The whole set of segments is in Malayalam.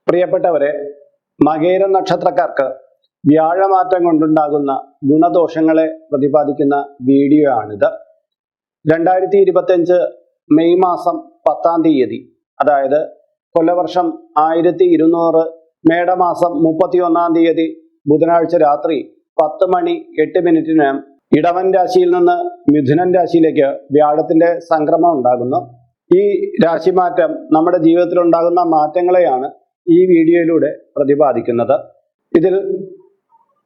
പ്രിയപ്പെട്ടവരെ, മകേര നക്ഷത്രക്കാർക്ക് വ്യാഴമാറ്റം കൊണ്ടുണ്ടാകുന്ന ഗുണദോഷങ്ങളെ പ്രതിപാദിക്കുന്ന വീഡിയോ ആണിത്. 2025 മെയ് മാസം 10-ാം തീയതി, അതായത് കൊല്ലവർഷം 1200 മേടമാസം 31-ാം തീയതി ബുധനാഴ്ച രാത്രി 10:08 ഇടവൻ രാശിയിൽ നിന്ന് മിഥുനൻ രാശിയിലേക്ക് വ്യാഴത്തിന്റെ സംക്രമം ഉണ്ടാകുന്നു. ഈ രാശിമാറ്റം നമ്മുടെ ജീവിതത്തിൽ ഉണ്ടാകുന്ന മാറ്റങ്ങളെയാണ് ഈ വീഡിയോയിലൂടെ പ്രതിപാദിക്കുന്നത്. ഇതിൽ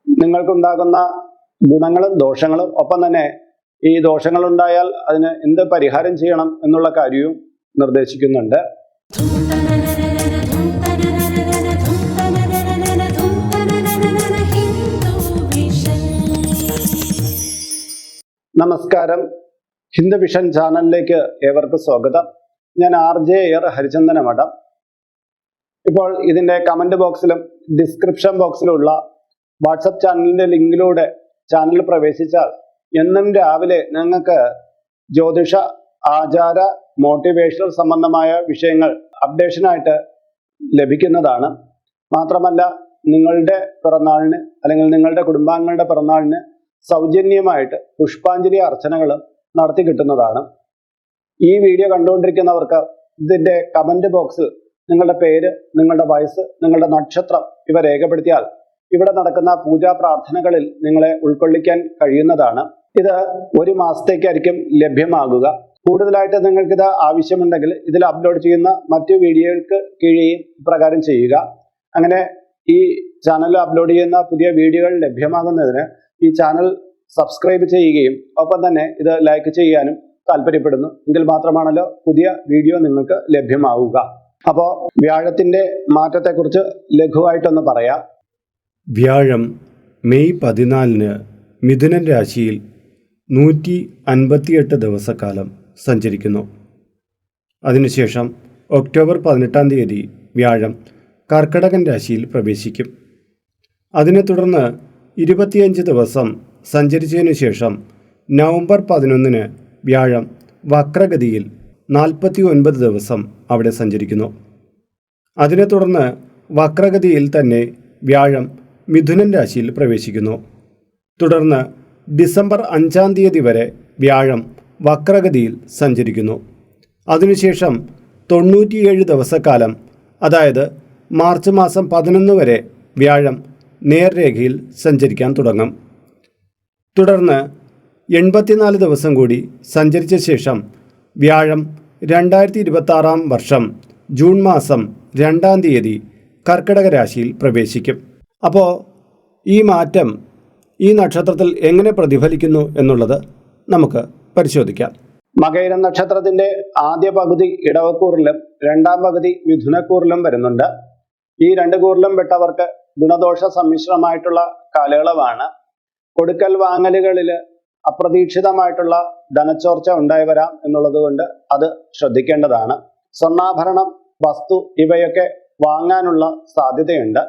നിങ്ങൾക്കുണ്ടാകുന്ന ഗുണങ്ങളും ദോഷങ്ങളും, ഒപ്പം തന്നെ ഈ ദോഷങ്ങൾ ഉണ്ടായാൽ അതിന് എന്ത് പരിഹാരം ചെയ്യണം എന്നുള്ള കാര്യവും നിർദ്ദേശിക്കുന്നുണ്ട്. നമസ്കാരം, ഹിന്ദു വിഷൻ ചാനലിലേക്ക് ഏവർക്കും സ്വാഗതം. ഞാൻ RJ ഹരിചന്ദന മഠം. ഇപ്പോൾ ഇതിന്റെ കമന്റ് ബോക്സിലും ഡിസ്ക്രിപ്ഷൻ ബോക്സിലുള്ള വാട്സപ്പ് ചാനലിന്റെ ലിങ്കിലൂടെ ചാനൽ പ്രവേശിച്ചാൽ എന്നും രാവിലെ നിങ്ങൾക്ക് ജ്യോതിഷ, ആചാര, മോട്ടിവേഷണൽ സംബന്ധമായ വിഷയങ്ങൾ അപ്ഡേഷനായിട്ട് ലഭിക്കുന്നതാണ്. മാത്രമല്ല, നിങ്ങളുടെ പിറന്നാളിന് അല്ലെങ്കിൽ നിങ്ങളുടെ കുടുംബാംഗങ്ങളുടെ പിറന്നാളിന് സൗജന്യമായിട്ട് പുഷ്പാഞ്ജലി അർച്ചനകളും നടത്തി കിട്ടുന്നതാണ്. ഈ വീഡിയോ കണ്ടുകൊണ്ടിരിക്കുന്നവർക്ക് ഇതിന്റെ കമന്റ് ബോക്സിൽ നിങ്ങളുടെ പേര്, നിങ്ങളുടെ വയസ്സ്, നിങ്ങളുടെ നക്ഷത്രം ഇവ രേഖപ്പെടുത്തിയാൽ ഇവിടെ നടക്കുന്ന പൂജാ പ്രാർത്ഥനകളിൽ നിങ്ങളെ ഉൾക്കൊള്ളിക്കാൻ കഴിയുന്നതാണ്. ഇത് 1 മാസത്തേക്കായിരിക്കും ലഭ്യമാകുക. കൂടുതലായിട്ട് നിങ്ങൾക്കിത് ആവശ്യമുണ്ടെങ്കിൽ ഇതിൽ അപ്ലോഡ് ചെയ്യുന്ന മറ്റു വീഡിയോകൾക്ക് കീഴെയും ഇപ്രകാരം ചെയ്യുക. അങ്ങനെ ഈ ചാനലിൽ അപ്ലോഡ് ചെയ്യുന്ന പുതിയ വീഡിയോകൾ ലഭ്യമാകുന്നതിന് ഈ ചാനൽ സബ്സ്ക്രൈബ് ചെയ്യുകയും ഒപ്പം തന്നെ ഇത് ലൈക്ക് ചെയ്യാനും താല്പര്യപ്പെടുന്നു. എങ്കിൽ മാത്രമാണല്ലോ പുതിയ വീഡിയോ നിങ്ങൾക്ക് ലഭ്യമാവുക. അപ്പോൾ വ്യാഴത്തിന്റെ മാറ്റത്തെക്കുറിച്ച് ലഘുവായിട്ടൊന്ന് പറയാം. വ്യാഴം മെയ് 14 മിഥുനൻ രാശിയിൽ 158 ദിവസക്കാലം സഞ്ചരിക്കുന്നു. അതിനുശേഷം ഒക്ടോബർ 18-ാം തീയതി വ്യാഴം കർക്കടകൻ രാശിയിൽ പ്രവേശിക്കും. അതിനെ തുടർന്ന് 25 ദിവസം സഞ്ചരിച്ചതിനു ശേഷം നവംബർ 11 വ്യാഴം വക്രഗതിയിൽ 49 ദിവസം അവിടെ സഞ്ചരിക്കുന്നു. അതിനെ തുടർന്ന് വക്രഗതിയിൽ തന്നെ വ്യാഴം മിഥുനൻ രാശിയിൽ പ്രവേശിക്കുന്നു. തുടർന്ന് ഡിസംബർ 5-ാം തീയതി വരെ വ്യാഴം വക്രഗതിയിൽ സഞ്ചരിക്കുന്നു. അതിനുശേഷം 97 ദിവസക്കാലം, അതായത് മാർച്ച് മാസം 11 വരെ വ്യാഴം നേർരേഖയിൽ സഞ്ചരിക്കാൻ തുടങ്ങും. തുടർന്ന് 84 ദിവസം കൂടി സഞ്ചരിച്ച ശേഷം വ്യാഴം 2026 വർഷം ജൂൺ മാസം 2-ാം തീയതി കർക്കിടക രാശിയിൽ പ്രവേശിക്കും. അപ്പോൾ ഈ മാറ്റം ഈ നക്ഷത്രത്തിൽ എങ്ങനെ പ്രതിഫലിക്കുന്നു എന്നുള്ളത് നമുക്ക് പരിശോധിക്കാം. മകയിര നക്ഷത്രത്തിന്റെ ആദ്യ പകുതി ഇടവക്കൂറിലും 2-ാം പകുതി മിഥുനക്കൂറിലും വരുന്നുണ്ട്. ഈ 2 കൂറിലും പെട്ടവർക്ക് ഗുണദോഷ സമ്മിശ്രമായിട്ടുള്ള കാലയളവാണ്. കൊടുക്കൽ വാങ്ങലുകളിൽ അപ്രതീക്ഷിതമായിട്ടുള്ള ധനച്ചോർച്ച ഉണ്ടായി വരാം എന്നുള്ളത് കൊണ്ട് അത് ശ്രദ്ധിക്കേണ്ടതാണ്. സ്വർണ്ണാഭരണം, വസ്തു ഇവയൊക്കെ വാങ്ങാനുള്ള സാധ്യതയുണ്ട്.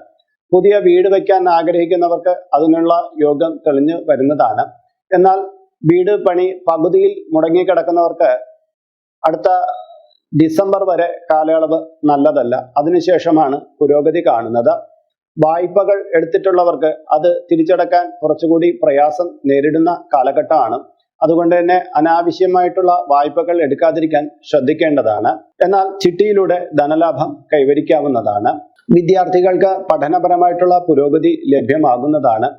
പുതിയ വീട് വയ്ക്കാൻ ആഗ്രഹിക്കുന്നവർക്ക് അതിനുള്ള യോഗം തെളിഞ്ഞു വരുന്നതാണ്. എന്നാൽ വീട് പണി പകുതിയിൽ മുടങ്ങിക്കിടക്കുന്നവർക്ക് അടുത്ത ഡിസംബർ വരെ കാലയളവ് നല്ലതല്ല. അതിനുശേഷമാണ് പുരോഗതി കാണുന്നത്. വായ്പകൾ എടുത്തിട്ടുള്ളവർക്ക് അത് തിരിച്ചടക്കാൻ കുറച്ചുകൂടി പ്രയാസം നേരിടുന്ന കാലഘട്ടമാണ്. അതുകൊണ്ട് തന്നെ അനാവശ്യമായിട്ടുള്ള വായ്പകൾ എടുക്കാതിരിക്കാൻ ശ്രദ്ധിക്കേണ്ടതാണ്. എന്നാൽ ചിട്ടിയിലൂടെ ധനലാഭം കൈവരിക്കാവുന്നതാണ്. വിദ്യാർത്ഥികൾക്ക് പഠനപരമായിട്ടുള്ള പുരോഗതി ലഭ്യമാകുന്നതാണ്.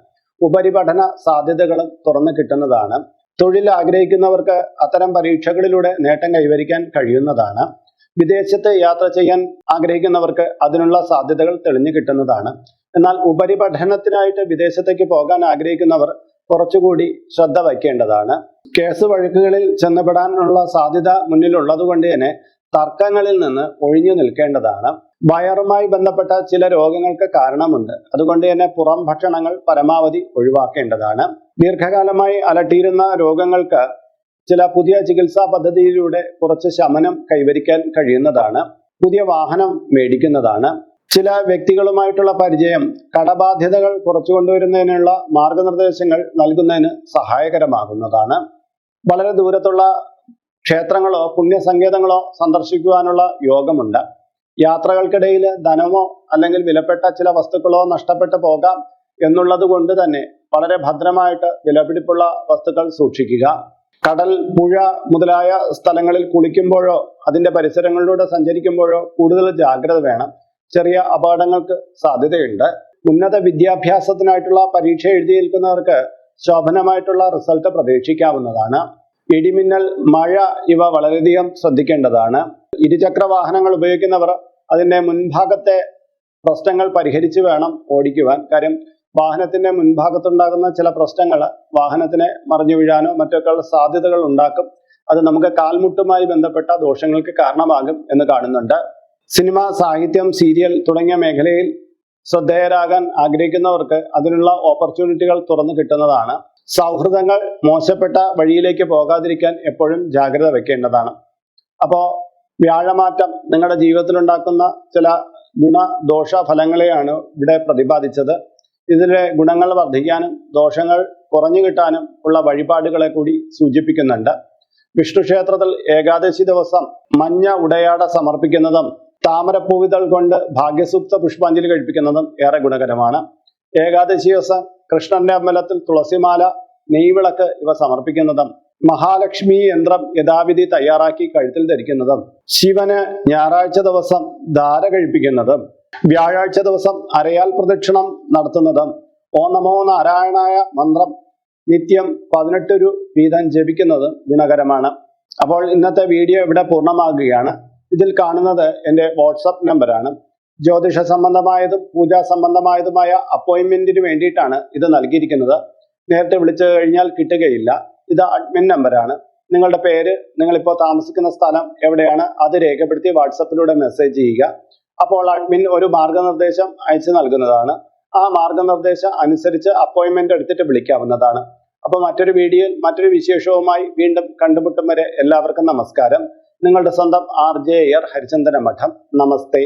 ഉപരിപഠന സാധ്യതകളും തുറന്നു കിട്ടുന്നതാണ്. തൊഴിൽ ആഗ്രഹിക്കുന്നവർക്ക് അത്തരം പരീക്ഷകളിലൂടെ നേട്ടം കൈവരിക്കാൻ കഴിയുന്നതാണ്. വിദേശത്ത് യാത്ര ചെയ്യാൻ ആഗ്രഹിക്കുന്നവർക്ക് അതിനുള്ള സാധ്യതകൾ തെളിഞ്ഞു കിട്ടുന്നതാണ്. എന്നാൽ ഉപരിപഠനത്തിനായിട്ട് വിദേശത്തേക്ക് പോകാൻ ആഗ്രഹിക്കുന്നവർ കുറച്ചുകൂടി ശ്രദ്ധ വയ്ക്കേണ്ടതാണ്. കേസ് വഴക്കുകളിൽ ചെന്നപ്പെടാനുള്ള സാധ്യത മുന്നിലുള്ളത് കൊണ്ട് തന്നെ തർക്കങ്ങളിൽ നിന്ന് ഒഴിഞ്ഞു നിൽക്കേണ്ടതാണ്. വയറുമായി ബന്ധപ്പെട്ട ചില രോഗങ്ങൾക്ക് കാരണമുണ്ട്. അതുകൊണ്ട് തന്നെ പുറം ഭക്ഷണങ്ങൾ പരമാവധി ഒഴിവാക്കേണ്ടതാണ്. ദീർഘകാലമായി അലട്ടിയിരുന്ന രോഗങ്ങൾക്ക് ചില പുതിയ ചികിത്സാ പദ്ധതിയിലൂടെ കുറച്ച് ശമനം കൈവരിക്കാൻ കഴിയുന്നതാണ്. പുതിയ വാഹനം മേടിക്കുന്നതാണ്. ചില വ്യക്തികളുമായിട്ടുള്ള പരിചയം കടബാധ്യതകൾ കുറച്ചു കൊണ്ടുവരുന്നതിനുള്ള മാർഗനിർദ്ദേശങ്ങൾ നൽകുന്നതിന് സഹായകരമാകുന്നതാണ്. വളരെ ദൂരത്തുള്ള ക്ഷേത്രങ്ങളോ പുണ്യസങ്കേതങ്ങളോ സന്ദർശിക്കുവാനുള്ള യോഗമുണ്ട്. യാത്രകൾക്കിടയിൽ ധനമോ അല്ലെങ്കിൽ വിലപ്പെട്ട ചില വസ്തുക്കളോ നഷ്ടപ്പെട്ടു പോകാം എന്നുള്ളത് കൊണ്ട് തന്നെ വളരെ ഭദ്രമായിട്ട് വിലപിടിപ്പുള്ള വസ്തുക്കൾ സൂക്ഷിക്കുക. കടൽ, പുഴ മുതലായ സ്ഥലങ്ങളിൽ കുളിക്കുമ്പോഴോ അതിന്റെ പരിസരങ്ങളിലൂടെ സഞ്ചരിക്കുമ്പോഴോ കൂടുതൽ ജാഗ്രത വേണം. ചെറിയ അപകടങ്ങൾക്ക് സാധ്യതയുണ്ട്. ഉന്നത വിദ്യാഭ്യാസത്തിനായിട്ടുള്ള പരീക്ഷ എഴുതി നിൽക്കുന്നവർക്ക് ശോഭനമായിട്ടുള്ള റിസൾട്ട് പ്രതീക്ഷിക്കാവുന്നതാണ്. ഇടിമിന്നൽ, മഴ ഇവ വളരെയധികം ശ്രദ്ധിക്കേണ്ടതാണ്. ഇരുചക്ര വാഹനങ്ങൾ ഉപയോഗിക്കുന്നവർ അതിന്റെ മുൻഭാഗത്തെ പ്രശ്നങ്ങൾ പരിഹരിച്ച് വേണം ഓടിക്കുവാൻ. കാര്യം വാഹനത്തിന്റെ മുൻഭാഗത്തുണ്ടാകുന്ന ചില പ്രശ്നങ്ങൾ വാഹനത്തിനെ മറിഞ്ഞു വീഴാനോ മറ്റൊക്കെയുള്ള സാധ്യതകൾ ഉണ്ടാക്കും. അത് നമുക്ക് കാൽമുട്ടുമായി ബന്ധപ്പെട്ട ദോഷങ്ങൾക്ക് കാരണമാകും എന്ന് കാണുന്നുണ്ട്. സിനിമ, സാഹിത്യം, സീരിയൽ തുടങ്ങിയ മേഖലയിൽ ശ്രദ്ധേയരാകാൻ ആഗ്രഹിക്കുന്നവർക്ക് അതിനുള്ള ഓപ്പർച്യൂണിറ്റികൾ തുറന്നു കിട്ടുന്നതാണ്. സൗഹൃദങ്ങൾ മോശപ്പെട്ട വഴിയിലേക്ക് പോകാതിരിക്കാൻ എപ്പോഴും ജാഗ്രത വെക്കേണ്ടതാണ്. അപ്പോൾ വ്യാഴമാറ്റം നിങ്ങളുടെ ജീവിതത്തിൽ ഉണ്ടാക്കുന്ന ചില ഗുണദോഷ ഫലങ്ങളെയാണ് ഇവിടെ പ്രതിപാദിച്ചത്. ഇതിലെ ഗുണങ്ങൾ വർദ്ധിക്കാനും ദോഷങ്ങൾ കുറഞ്ഞു കിട്ടാനും ഉള്ള വഴിപാടുകളെ കൂടി സൂചിപ്പിക്കുന്നുണ്ട്. വിഷ്ണു ക്ഷേത്രത്തിൽ ഏകാദശി ദിവസം മഞ്ഞ ഉടയാട സമർപ്പിക്കുന്നതും താമരപ്പൂവിതൾ കൊണ്ട് ഭാഗ്യസൂക്ത പുഷ്പാഞ്ജലി കഴിപ്പിക്കുന്നതും ഏറെ ഗുണകരമാണ്. ഏകാദശി ദിവസം കൃഷ്ണന്റെ അമ്പലത്തിൽ തുളസിമാല, നെയ്വിളക്ക് ഇവ സമർപ്പിക്കുന്നതും മഹാലക്ഷ്മി യന്ത്രം യഥാവിധി തയ്യാറാക്കി കഴുത്തിൽ ധരിക്കുന്നതും ശിവന് ഞായറാഴ്ച ദിവസം ധാര കഴിപ്പിക്കുന്നതും വ്യാഴാഴ്ച ദിവസം അരയാൽ പ്രദക്ഷിണം നടത്തുന്നതും ഓം നമോ നാരായണായ മന്ത്രം നിത്യം 18 വീതം ജപിക്കുന്നതും ഗുണകരമാണ്. അപ്പോൾ ഇന്നത്തെ വീഡിയോ ഇവിടെ പൂർണ്ണമാകുകയാണ്. ഇതിൽ കാണുന്നത് എൻ്റെ വാട്സപ്പ് നമ്പറാണ്. ജ്യോതിഷ സംബന്ധമായതും പൂജാ സംബന്ധമായതുമായ അപ്പോയിന്റ്മെന്റിന് വേണ്ടിയിട്ടാണ് ഇത് നൽകിയിരിക്കുന്നത്. നേരത്തെ വിളിച്ചു കഴിഞ്ഞാൽ കിട്ടുകയില്ല. ഇത് അഡ്മിൻ നമ്പറാണ്. നിങ്ങളുടെ പേര്, നിങ്ങളിപ്പോൾ താമസിക്കുന്ന സ്ഥലം എവിടെയാണ് അത് രേഖപ്പെടുത്തി വാട്സപ്പിലൂടെ മെസ്സേജ് ചെയ്യുക. അപ്പോൾ അഡ്മിൻ ഒരു മാർഗനിർദ്ദേശം അയച്ചു നൽകുന്നതാണ്. ആ മാർഗനിർദ്ദേശം അനുസരിച്ച് അപ്പോയിന്റ്മെന്റ് എടുത്തിട്ട് വിളിക്കാവുന്നതാണ്. അപ്പോൾ മറ്റൊരു വീഡിയോയിൽ മറ്റൊരു വിശേഷവുമായി വീണ്ടും കണ്ടുമുട്ടും വരെ എല്ലാവർക്കും നമസ്കാരം. നിങ്ങളുടെ സ്വന്തം RJ ഹരിചന്ദന മഠം. നമസ്തേ.